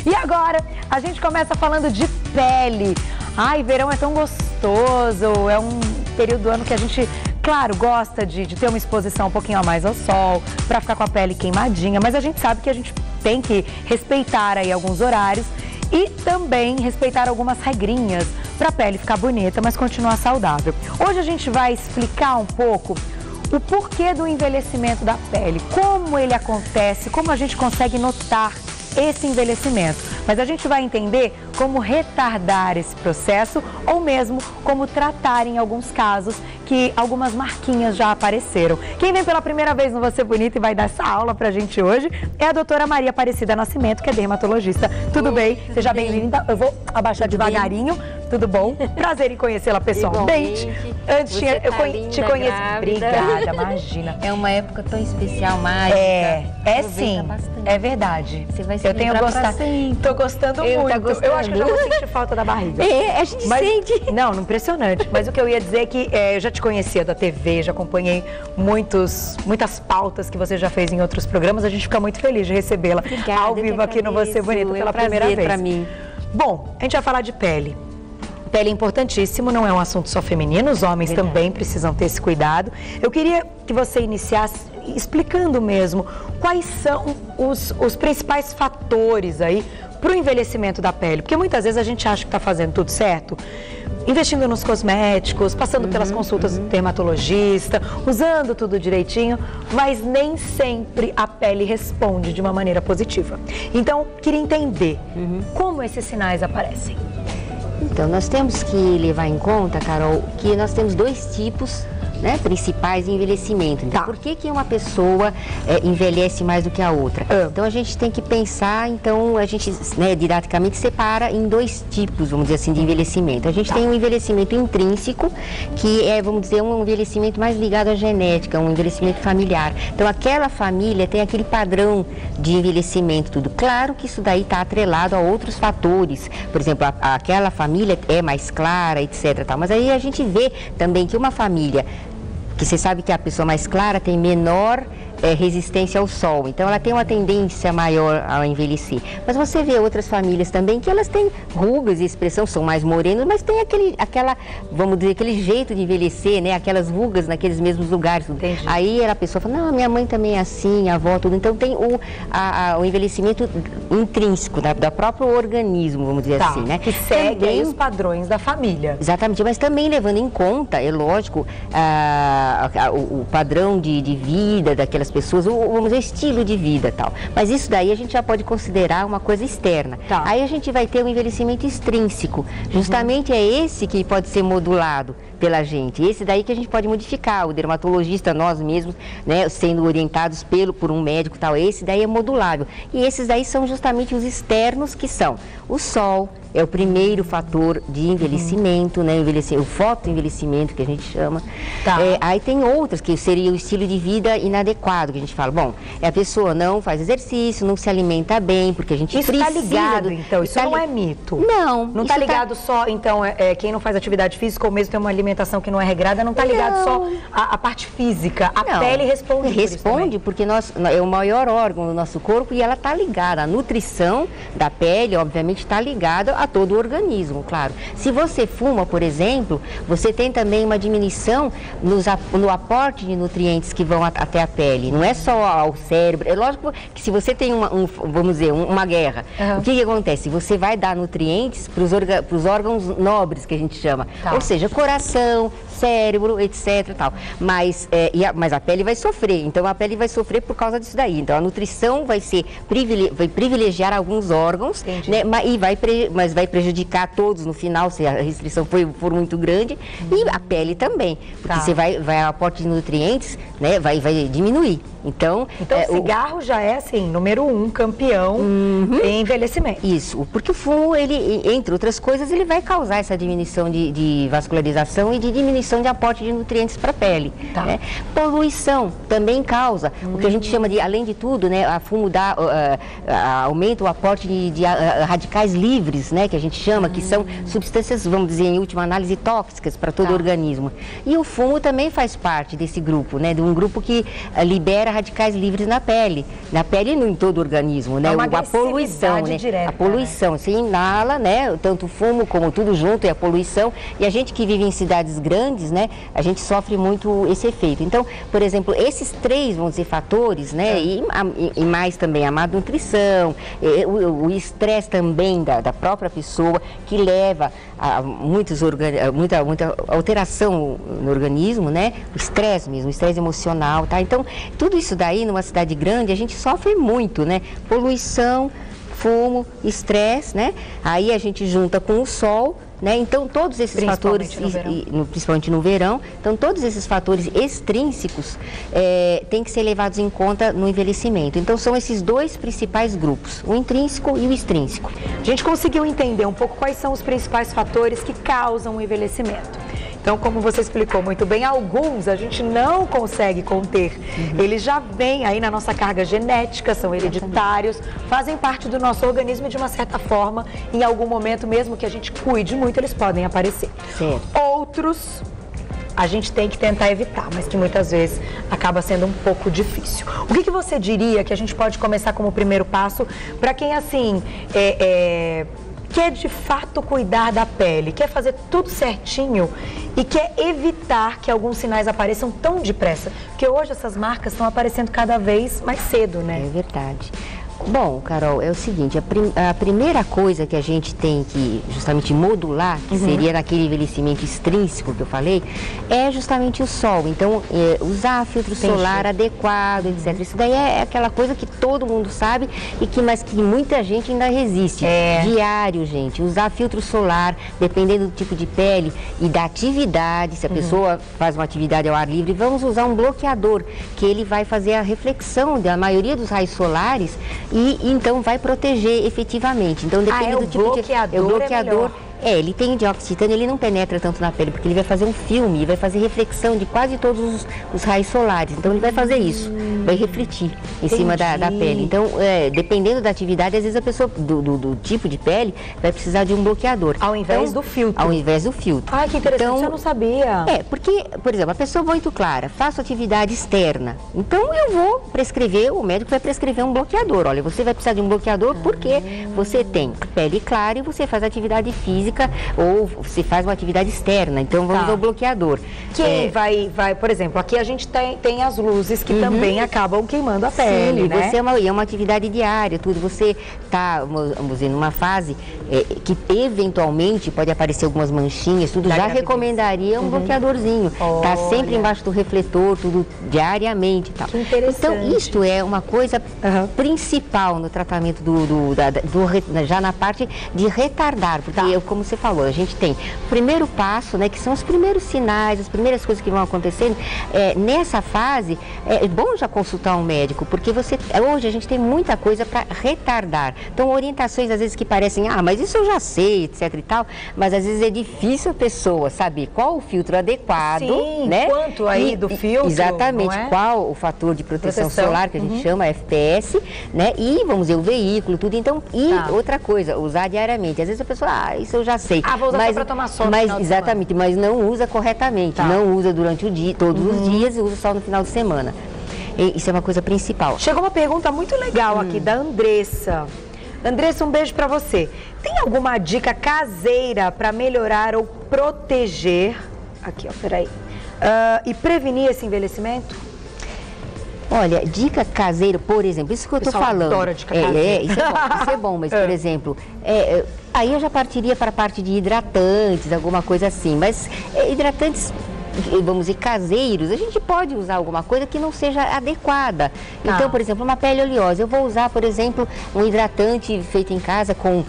E agora, a gente começa falando de pele. Ai, verão é tão gostoso, é um período do ano que a gente, claro, gosta de ter uma exposição um pouquinho a mais ao sol, para ficar com a pele queimadinha, mas a gente sabe que a gente tem que respeitar aí alguns horários e também respeitar algumas regrinhas para a pele ficar bonita, mas continuar saudável. Hoje a gente vai explicar um pouco o porquê do envelhecimento da pele, como ele acontece, como a gente consegue notar esse envelhecimento. Mas a gente vai entender como retardar esse processo ou mesmo como tratar em alguns casos que algumas marquinhas já apareceram. Quem vem pela primeira vez no Você Bonita e vai dar essa aula pra gente hoje é a doutora Maria Aparecida Nascimento, que é dermatologista. Tudo bem? Seja bem-vinda. Eu vou abaixar devagarinho. Tudo bom? Prazer em conhecê-la pessoalmente. Antes eu te conheço. Obrigada, imagina. É uma época tão especial, mágica. É sim. Bastante. É verdade. Você vai se eu tenho gostado. Tô gostando muito. Eu acho que eu já vou sentir falta da barriga. A gente sente. Não, impressionante. Mas o que eu ia dizer é que eu já te conhecia da TV, já acompanhei muitas pautas que você já fez em outros programas. A gente fica muito feliz de recebê-la ao vivo aqui no Você Bonita pela primeira vez. Pra mim. Bom, a gente vai falar de pele. Pele é importantíssimo, não é um assunto só feminino, os homens também precisam ter esse cuidado. Eu queria que você iniciasse explicando mesmo quais são os principais fatores aí para o envelhecimento da pele. Porque muitas vezes a gente acha que está fazendo tudo certo, investindo nos cosméticos, passando pelas consultas do dermatologista, usando tudo direitinho, mas nem sempre a pele responde de uma maneira positiva. Então, queria entender como esses sinais aparecem. Então, nós temos que levar em conta, Carol, que nós temos dois tipos, né, principais de envelhecimento. Então, por que uma pessoa envelhece mais do que a outra? Então, a gente tem que pensar, então, a gente, né, didaticamente separa em dois tipos, vamos dizer assim, de envelhecimento. A gente tem um envelhecimento intrínseco, que é, vamos dizer, um envelhecimento mais ligado à genética, um envelhecimento familiar. Então, aquela família tem aquele padrão de envelhecimento, tudo. Claro que isso daí está atrelado a outros fatores. Por exemplo, aquela família é mais clara, etc. Tal. Mas aí a gente vê também que uma família que você sabe que a pessoa mais clara tem menor resistência ao sol, então ela tem uma tendência maior a envelhecer. Mas você vê outras famílias também que elas têm rugas e expressão, são mais morenas, mas tem vamos dizer, aquele jeito de envelhecer, né? Aquelas rugas naqueles mesmos lugares. Entendi. Aí a pessoa fala, não, minha mãe também é assim, a avó, tudo. Então tem o envelhecimento intrínseco do próprio organismo, vamos dizer assim, né? Que segue também os padrões da família. Exatamente, mas também levando em conta, é lógico, o padrão de vida daquelas pessoas, vamos dizer, estilo de vida e tal. Mas isso daí a gente já pode considerar uma coisa externa. Aí a gente vai ter o envelhecimento extrínseco. Justamente é esse que pode ser modulado pela gente. Esse daí que a gente pode modificar, o dermatologista, nós mesmos, né, sendo orientados por um médico e tal, esse daí é modulável. E esses daí são justamente os externos, que são o sol, é o primeiro fator de envelhecimento, né? O fotoenvelhecimento, que a gente chama. Aí tem outras, que seria o estilo de vida inadequado, que a gente fala, bom, a pessoa não faz exercício, não se alimenta bem, porque a gente precisa... Isso está ligado, então, isso não é mito? Não. Não está ligado só, então, quem não faz atividade física ou mesmo tem uma alimentação que não é regrada, não está ligado só à parte física, a pele responde. Responde, porque é o maior órgão do nosso corpo e ela está ligada. A nutrição da pele, obviamente, está ligada a todo o organismo, claro. Se você fuma, por exemplo, você tem também uma diminuição no aporte de nutrientes que vão até a pele. Não é só ao cérebro. É lógico que se você tem vamos dizer, uma guerra, o que acontece? Você vai dar nutrientes para os órgãos nobres, que a gente chama. Ou seja, coração, cérebro, etc. Tal. Mas a pele vai sofrer. Então, a pele vai sofrer por causa disso daí. Então, a nutrição vai privilegiar alguns órgãos, né, mas vai prejudicar todos no final, se a restrição for muito grande, e a pele também, porque você vai aporte de nutrientes, né, vai diminuir. Então o cigarro já é, assim, número 1 campeão em envelhecimento. Isso, porque o fumo, ele, entre outras coisas, ele vai causar essa diminuição de vascularização e de diminuição de aporte de nutrientes para a pele. Né? Poluição também causa, o que a gente chama de, além de tudo, né, a fumo aumenta o aporte de radicais livres, né? né, que a gente chama, que são substâncias, vamos dizer, em última análise, tóxicas para todo o organismo. E o fumo também faz parte desse grupo, né, de um grupo que libera radicais livres na pele e em todo o organismo, né, a poluição, né, direta, a poluição, você inala, né, tanto o fumo como tudo junto, e a poluição, e a gente que vive em cidades grandes, né, a gente sofre muito esse efeito. Então, por exemplo, esses três, vamos dizer, fatores, né, e mais também a má nutrição, o estresse também da própria pessoa, que leva a muita alteração no organismo, né, o estresse mesmo, o estresse emocional, tá? Então, tudo isso daí, numa cidade grande, a gente sofre muito, né, poluição, fumo, estresse, né, aí a gente junta com o sol, né? Então, todos esses fatores, principalmente no verão, então todos esses fatores extrínsecos têm que ser levados em conta no envelhecimento. Então, são esses dois principais grupos, o intrínseco e o extrínseco. A gente conseguiu entender um pouco quais são os principais fatores que causam o envelhecimento. Então, como você explicou muito bem, alguns a gente não consegue conter. Eles já vêm aí na nossa carga genética, são hereditários, fazem parte do nosso organismo e, de uma certa forma, em algum momento, mesmo que a gente cuide muito, eles podem aparecer. Certo. Outros a gente tem que tentar evitar, mas que muitas vezes acaba sendo um pouco difícil. O que você diria que a gente pode começar como primeiro passo para quem, assim, quer de fato cuidar da pele, quer fazer tudo certinho e quer evitar que alguns sinais apareçam tão depressa? Porque hoje essas marcas estão aparecendo cada vez mais cedo, né? É verdade. Bom, Carol, é o seguinte, a primeira coisa que a gente tem que justamente modular, que seria naquele envelhecimento extrínseco que eu falei, é justamente o sol. Então, usar filtro solar adequado, etc. Isso daí é aquela coisa que todo mundo sabe, mas que muita gente ainda resiste. Diário, gente, usar filtro solar, dependendo do tipo de pele e da atividade, se a pessoa faz uma atividade ao ar livre, vamos usar um bloqueador, que ele vai fazer a reflexão da maioria dos raios solares, e então vai proteger efetivamente. Então depende do tipo de... O bloqueador ele tem dióxido de titânio, ele não penetra tanto na pele, porque ele vai fazer um filme, vai fazer reflexão de quase todos os raios solares. Então ele vai fazer isso, vai refletir em cima da pele. Então, dependendo da atividade, às vezes a pessoa, do tipo de pele, vai precisar de um bloqueador. Ao invés do filtro. Ao invés do filtro. Ah, que interessante, então, eu não sabia. Porque, por exemplo, a pessoa muito clara, faço atividade externa. Então eu vou prescrever, o médico vai prescrever um bloqueador. Olha, você vai precisar de um bloqueador porque você tem pele clara e você faz atividade física ou você faz uma atividade externa, então vamos ao bloqueador. Quem vai, por exemplo, aqui a gente tem as luzes que também acabam queimando a pele, né? Você é uma atividade diária, tudo. Você está, vamos dizer, numa fase que eventualmente pode aparecer algumas manchinhas, tudo, já recomendaria um bloqueadorzinho. Tá sempre embaixo do refletor, tudo diariamente e tal. Que interessante. Então, isto é uma coisa principal no tratamento já na parte de retardar, porque como você falou, a gente tem o primeiro passo, né, que são os primeiros sinais, as primeiras coisas que vão acontecendo. Nessa fase, é bom já consultar um médico, porque hoje a gente tem muita coisa para retardar. Então, orientações às vezes que parecem, mas isso eu já sei, etc e tal, mas às vezes é difícil a pessoa saber qual o filtro adequado, né? Quanto aí do filtro, exatamente, qual o fator de proteção solar, que a gente chama FPS, né? E, vamos dizer, o veículo, tudo. Então, outra coisa, usar diariamente. Às vezes a pessoa, isso eu já sei. Vou usar só para tomar sol no final de exatamente, mas não usa corretamente. Não usa durante o dia, todos os dias, e usa só no final de semana. Isso é uma coisa principal. Chegou uma pergunta muito legal aqui da Andressa. Andressa, um beijo para você. Tem alguma dica caseira para melhorar ou proteger, e prevenir esse envelhecimento? Olha, dica caseira, por exemplo, isso que eu estou falando. Adora dica caseira. Isso é bom, mas, por exemplo, aí eu já partiria para a parte de hidratantes, alguma coisa assim, mas hidratantes, vamos dizer, caseiros, a gente pode usar alguma coisa que não seja adequada. Então, por exemplo, uma pele oleosa, eu vou usar, por exemplo, um hidratante feito em casa com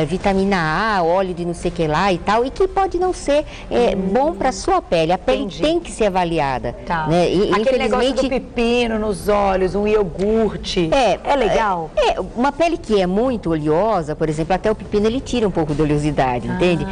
vitamina A, óleo de não sei o que lá e tal, e que pode não ser bom para a sua pele. A pele tem que ser avaliada. Né? Aquele negócio do pepino nos olhos, um iogurte, é legal? Uma pele que é muito oleosa, por exemplo, até o pepino ele tira um pouco de oleosidade, entende?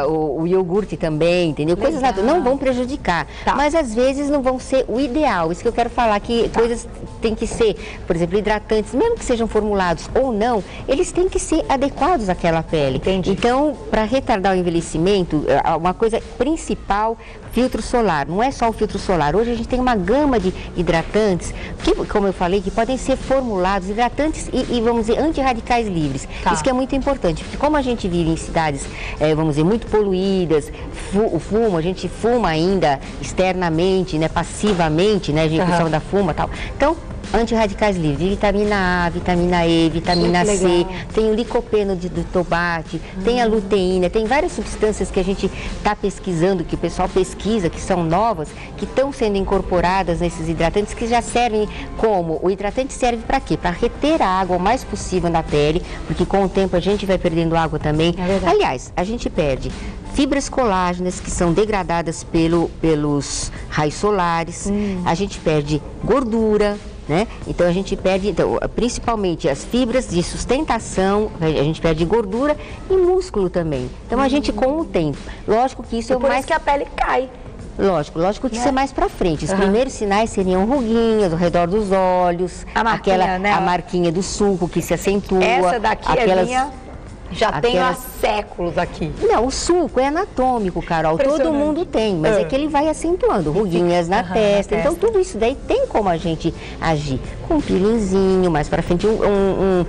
O iogurte também, entendeu? Coisas naturais, não vão prejudicar. Mas às vezes não vão ser o ideal. Isso que eu quero falar, que coisas têm que ser, por exemplo, hidratantes, mesmo que sejam formulados ou não, eles têm que ser adequados àquela pele. Entendi. Então, para retardar o envelhecimento, uma coisa principal, filtro solar. Não é só o filtro solar. Hoje a gente tem uma gama de hidratantes, que, como eu falei, que podem ser formulados, hidratantes e vamos dizer, antirradicais livres. Isso que é muito importante, porque como a gente vive em cidades, vamos dizer, muito poluídas, a gente fuma ainda externamente, né, passivamente, né, a execução da fuma e tal. Então, antirradicais livres, vitamina A, vitamina E, vitamina C, tem o licopeno do tomate, tem a luteína, tem várias substâncias que a gente está pesquisando, que o pessoal pesquisa, que são novas, que estão sendo incorporadas nesses hidratantes, que já servem como? O hidratante serve para quê? Para reter a água o mais possível na pele, porque com o tempo a gente vai perdendo água também. Aliás, a gente perde fibras colágenas, que são degradadas pelos raios solares, a gente perde gordura, né? Então a gente perde, principalmente as fibras de sustentação, a gente perde gordura e músculo também. Então a gente com o tempo, lógico que isso é o mais... Por isso que a pele cai. Lógico que isso é mais pra frente. Os primeiros sinais seriam ruguinhas ao redor dos olhos, a marquinha do sulco que se acentua. Essa daqui é minha... Já tenho há séculos aqui. Não, o sulco é anatômico, Carol. Todo mundo tem, mas é que ele vai acentuando. Ruguinhas na testa. Então, tudo isso daí tem como a gente agir. Com um peelinzinho, mais pra frente, um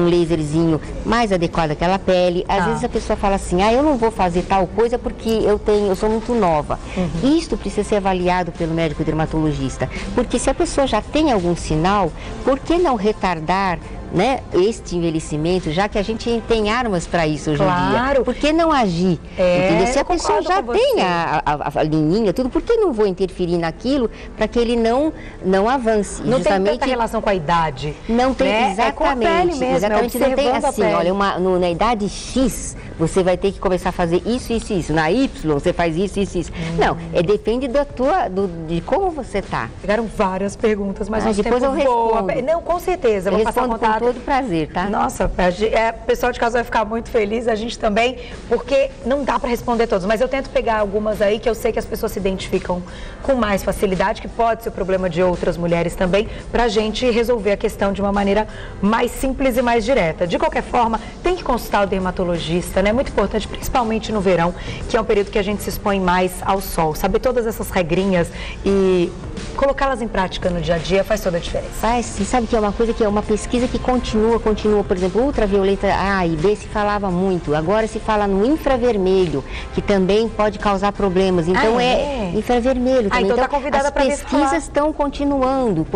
laserzinho mais adequado àquela pele. Às vezes a pessoa fala assim, eu não vou fazer tal coisa porque eu sou muito nova. Isto precisa ser avaliado pelo médico dermatologista. Porque se a pessoa já tem algum sinal, por que não retardar, né, este envelhecimento, já que a gente tem armas para isso hoje em dia? Por que não agir? Entendeu? Se a pessoa já tem a lininha, tudo, por que não vou interferir naquilo para que ele não avance? Não tem tanta relação com a idade. Não tem, né? exatamente. É com a pele mesmo, exatamente, não tem assim, olha, na idade X, você vai ter que começar a fazer isso, isso, isso. Na Y, você faz isso, isso, isso. Não, depende de como você tá. Chegaram várias perguntas, mas depois eu respondo. Não, com certeza. Eu respondo com todo prazer, tá? Nossa, o pessoal de casa vai ficar muito feliz, a gente também, porque não dá para responder todos, mas eu tento pegar algumas aí que eu sei que as pessoas se identificam com mais facilidade, que pode ser o problema de outras mulheres também, pra gente resolver a questão de uma maneira mais simples e mais direta. De qualquer forma, tem que consultar o dermatologista, né? Muito importante, principalmente no verão, que é um período que a gente se expõe mais ao sol. Saber todas essas regrinhas e colocá-las em prática no dia a dia faz toda a diferença. Faz, você sabe que é uma coisa que é uma pesquisa que continua, por exemplo, ultravioleta A e B se falava muito, agora se fala no infravermelho, que também pode causar problemas, então infravermelho também. Então tá convidada para as pesquisas estão continuando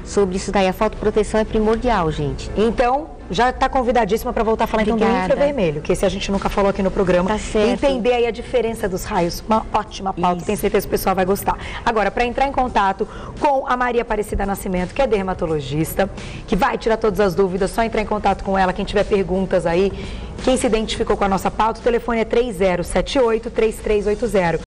sobre isso daí, a fotoproteção é primordial, gente. Então, já está convidadíssima para voltar a falar então do infravermelho, que esse a gente nunca falou aqui no programa. Tá certo. Entender aí a diferença dos raios. Uma ótima pauta, tenho certeza que o pessoal vai gostar. Agora, para entrar em contato com a Maria Aparecida Nascimento, que é dermatologista, que vai tirar todas as dúvidas, só entrar em contato com ela, quem tiver perguntas aí, quem se identificou com a nossa pauta, o telefone é 3078-3380.